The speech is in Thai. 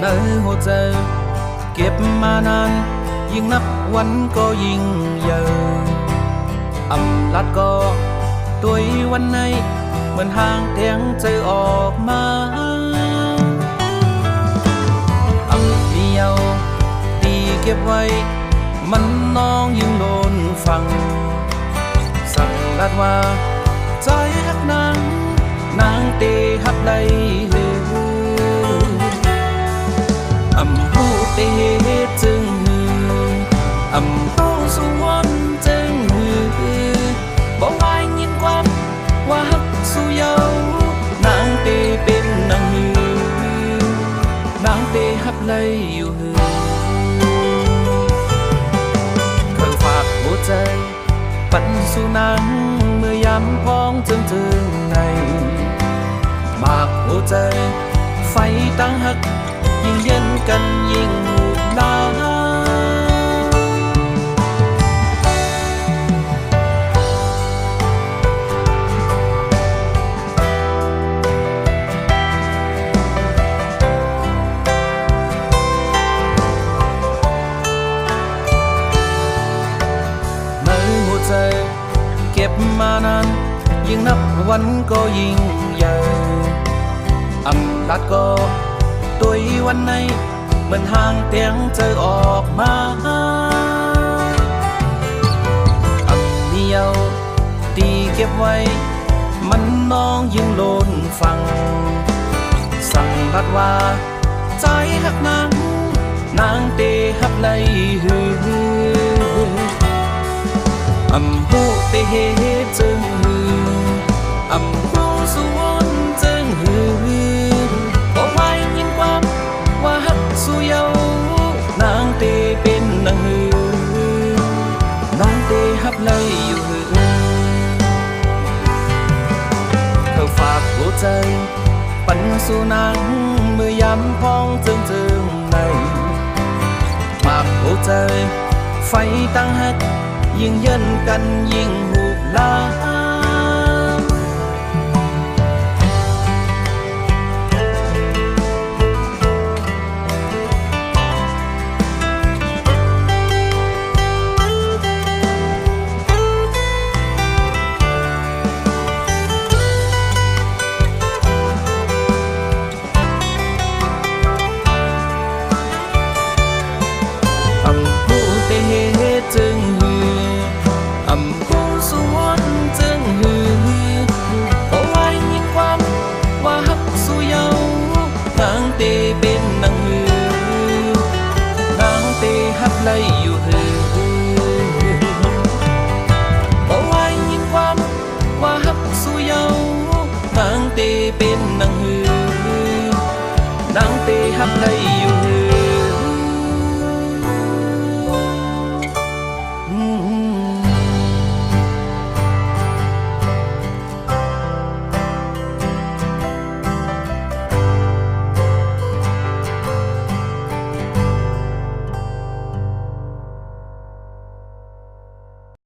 ในหัวใจเก็บมานานยิ่งนับวันก็ยิ่งเยอะอำลัดก็ตัววันในเหมือนห่างเตียงใจออกมาอำเดียวตีเก็บไว้มันน้องยิ่งโดนฟังสั่งลัดว่าใจฮักนางเตฮักไลหืออำหูเตจึงหืออำหูสวนจึงหือบอกว่ายินความว่าฮักสู้เยานางเตเป็นนางหือนางเตฮักไลอยู่หือเคยฝากหัวใจปันสู่นางเมื่อยามพ้องจึงในมากหัวใจไฟตั้งหักยิ่งเย็นกันยิ่งหูดาในหัวใจเก็บมานานยิ่งนับวันก็ยิ่งใหญ่อำลัดก็ตัววันในเหมือนห่างเตียงเจอออกมาอำเดียวตีเก็บไว้มันน้องยิ่งโลนฟังสั่งลัดว่าใจหักนางเตฮักไลหืออำหูเตจึงหืออำหูสวนจึงหือบอกว่ายินความว่าฮักสู้เยานางเตเป็นนางหือนางเตฮักไลอยู่หือเธอฝากหัวใจปันสู่นางเมื่อยามพ้องจึงในฝากหัวใจไฟตั้งหักยิ่งเย็นกันยิ่งหูลาจึงหืออำหูสวนจึงหือบอกว่ายินความว่าฮักสู้เยานางเตเป็นนางหือนางเตฮักไลอยู่หือบอกว่ายินความว่าฮักสู้เยานางเตเป็นนางหือนางเตฮักไลอยู่